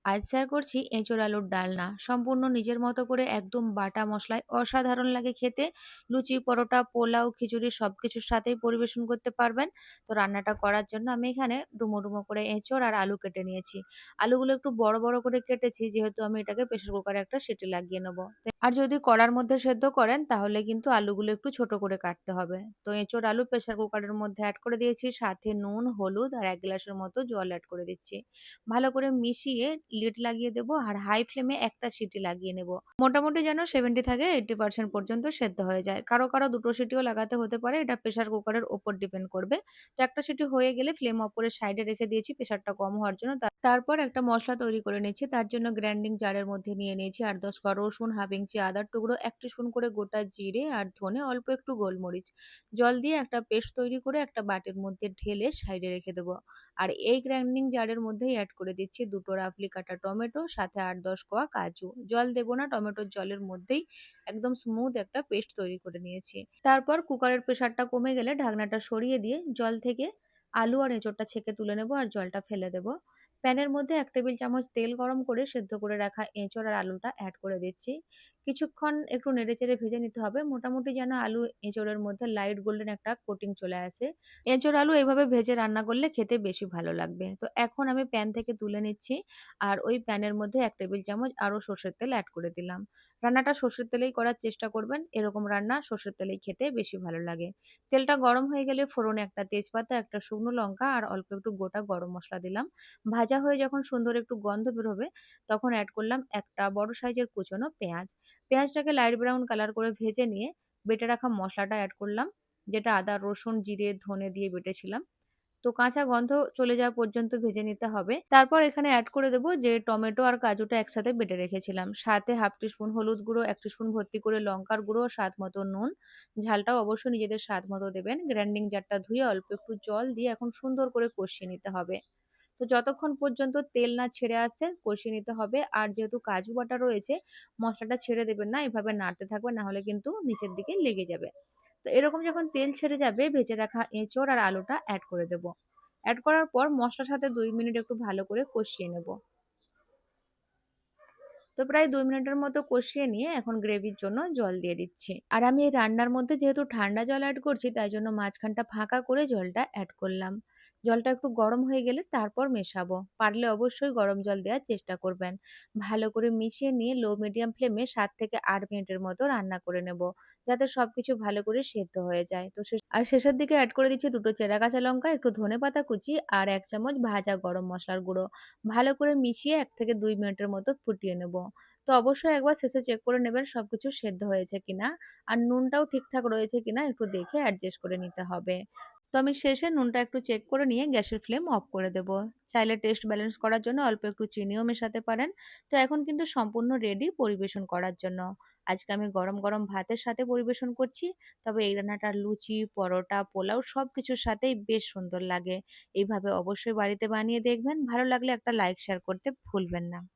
আজ শেয়ার করছি এঁচোড় আলুর ডালনা। সম্পূর্ণ নিজের মতো করে একদম বাটা মশলায় অসাধারণ লাগে খেতে। লুচি, পরোটা, পোলাও, খিচুড়ি সবকিছুর সাথেই পরিবেশন করতে পারবেন। তো রান্নাটা করার জন্য আমি এখানে ডুমো ডুমো করে এঁচোড় আর আলু কেটে নিয়েছি। আলুগুলো একটু বড় বড় করে কেটেছি, যেহেতু আমি এটাকে প্রেসার কুকারে একটা সিটি লাগিয়ে নেবো। আর যদি কড়ার মধ্যে সেদ্ধ করেন তাহলে কিন্তু আলুগুলো একটু ছোট করে কাটতে হবে। তো এঁচোড় আলু প্রেসার কুকারের মধ্যে অ্যাড করে দিয়েছি, সাথে নুন, হলুদ আর ১ গ্লাসের মতো জল অ্যাড করে দিচ্ছি। ভালো করে মিশিয়ে লিড লাগিয়ে দেবো আর হাই ফ্লেমে একটা সিটি লাগিয়ে নেব। মোটামুটি যেন 70 থেকে 80% পর্যন্ত সেদ্ধ হয়ে যায়। কারো কারো দুটো সিটিও লাগাতে হতে পারে, এটা প্রেসার কুকারের ওপর ডিপেন্ড করবে। তো একটা সিটি হয়ে গেলে ফ্লেম অফ করে সাইডে রেখে দিয়েছি প্রেসারটা কম হওয়ার জন্য। তারপর একটা মশলা তৈরি করে নিয়েছি। তার জন্য গ্রাইন্ডিং জারের মধ্যে নিয়ে নিয়েছি ৮-১০ কোয়া রসুন, হাফ ইঞ্চি আদার টুকরো, ১ টিস্পুন করে গোটা জিরে আর ধনে, অল্প একটু গোলমরিচ। জল দিয়ে একটা পেস্ট তৈরি করে একটা বাটির মধ্যে ঢেলে সাইডে রেখে দেবো। আর এই গ্রাইন্ডিং জারের মধ্যেই অ্যাড করে দিচ্ছি দুটো রাফলি কাটা টমেটো, সাথে ৮-১০ কোয়া কাজু। জল দেবো না, টমেটোর জলের মধ্যেই একদম স্মুথ একটা পেস্ট তৈরি করে নিয়েছি। তারপর কুকারের প্রেসারটা কমে গেলে ঢাকনাটা সরিয়ে দিয়ে জল থেকে আলু আর এঁচোড়টা ছেঁকে তুলে নেবো আর জলটা ফেলে দেবো। প্যানের মধ্যে ১ টেবিল চামচ তেল গরম করে সেদ্ধ করে রাখা এঁচোড় আর আলুটা অ্যাড করে দিচ্ছি। কিছুক্ষণ একটু নেড়েচেড়ে ভেজে নিতে হবে, মোটামুটি যেন আলু এঁচোড়ের মধ্যে লাইট গোল্ডেন একটা কোটিং চলে আসে। এঁচোড় আলু এভাবে ভেজে রান্না করলে খেতে বেশি ভালো লাগবে। তো এখন আমি প্যান থেকে তুলে নিচ্ছি আর ওই প্যানের মধ্যে ১ টেবিল চামচ আরও সর্ষের তেল অ্যাড করে দিলাম। রান্নাটা সর্ষের তেলেই করার চেষ্টা করবেন, এরকম রান্না সর্ষের তেলেই খেতে বেশি ভালো লাগে। তেলটা গরম হয়ে গেলে ফোড়নে একটা তেজপাতা, একটা শুকনো লঙ্কা আর অল্প একটু গোটা গরম মশলা দিলাম। ভাজা হয়ে যখন সুন্দর একটু গন্ধ বেরোবে তখন অ্যাড করলাম একটা বড় সাইজের কুচনো পেঁয়াজ। পেঁয়াজটাকে লাইট ব্রাউন কালার করে ভেজে নিয়ে বেটে রাখা মশলাটা অ্যাড করলাম, যেটা আদা, রসুন, জিরে, ধনে দিয়ে বেটেছিলাম। তো কাঁচা গন্ধ চলে যাওয়া পর্যন্ত ভেজে নিতে হবে। তারপর এখানে অ্যাড করে দেবো যে টমেটো আর কাজুটা একসাথে বেটে রেখেছিলাম। সাথে হাফ টিস্পুন হলুদ গুঁড়ো, ১ টিস্পুন ভর্তি করে লঙ্কার গুঁড়ো, স্বাদ মতো নুন। ঝালটাও অবশ্যই নিজেদের স্বাদ মতো দেবেন। গ্রাইন্ডিং জারটা ধুয়ে অল্প একটু জল দিয়ে এখন সুন্দর করে কষিয়ে নিতে হবে। তো যতক্ষণ পর্যন্ত তেল না ছেড়ে আসে কষিয়ে নিতে হবে। আর যেহেতু কাজু বাটা রয়েছে, মশলাটা ছেড়ে দেবেন না, এভাবে নাড়তে থাকবেন, না হলে কিন্তু নিচের দিকে লেগে যাবে। তো এরকম যখন তেল ছেড়ে যাবে ভেজে রাখা এঁচোড় আর আলুটা অ্যাড করে দেব। অ্যাড করার পর মশলার সাথে ২ মিনিট একটু ভালো করে কষিয়ে নেব। তো প্রায় ২ মিনিটের মতো কষিয়ে নিয়ে এখন গ্রেভির জন্য জল দিয়ে দিচ্ছি। আর আমি এই রান্নার মধ্যে যেহেতু ঠান্ডা জল অ্যাড করছি, তাই জন্য মাঝখানটা ফাঁকা করে জলটা অ্যাড করলাম। জলটা একটু গরম হয়ে গেলে তারপর মেশাবো। পারলে অবশ্যই গরম জল দেওয়ার চেষ্টা করবেন। ভালো করে মিশিয়ে নিয়ে লো মিডিয়াম ফ্লেমে ৭ থেকে ৮ মিনিটের মতো রান্না করে নেব, যাতে সবকিছু ভালো করে সেদ্ধ হয়ে যায়। তো শেষের দিকে অ্যাড করে দিচ্ছি দুটো চেরা কাঁচা লঙ্কা, একটু ধনেপাতা কুচি আর ১ চামচ ভাজা গরম মসলার গুঁড়ো। ভালো করে মিশিয়ে ১ থেকে ২ মিনিটের মতো ফুটিয়ে নেব। তো অবশ্যই একবার শেষে চেক করে নেবেন সবকিছু সেদ্ধ হয়েছে কিনা, আর নুনটাও ঠিকঠাক রয়েছে কিনা একটু দেখে অ্যাডজাস্ট করে নিতে হবে। তো আমি শেষে নুনটা একটু চেক করে নিয়ে গ্যাসের ফ্লেম অফ করে দেব। চাইলে টেস্ট ব্যালেন্স করার জন্য অল্প একটু চিনিও মেশাতে পারেন। তো এখন কিন্তু সম্পূর্ণ রেডি পরিবেশন করার জন্য। আজকে আমি গরম গরম ভাতের সাথে পরিবেশন করছি। তবে এই রান্নাটা লুচি, পরোটা, পোলাও সবকিছুর সাথেই বেশ সুন্দর লাগে। এইভাবে অবশ্যই বাড়িতে বানিয়ে দেখবেন। ভালো লাগলে একটা লাইক শেয়ার করতে ভুলবেন না।